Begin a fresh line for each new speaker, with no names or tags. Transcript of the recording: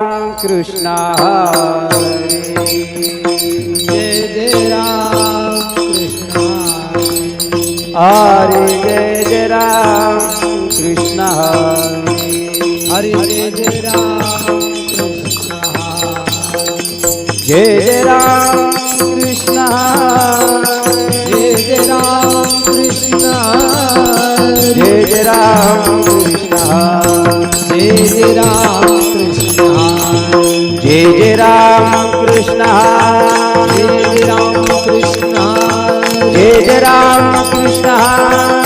Krishna Hare
Jai Jai Ram Krishna
Hare Jai Ram Krishna Hare
Hare Jai Jai Ram Krishna
Jai Jai Ram Krishna
Jai Jai Ram Krishna
Jai Jai Ram Krishna
Jai Jai Ram Krishna
Jai Jai Ram Krishna
Jai Jai Ram Krishna
Jai Jai Ram Krishna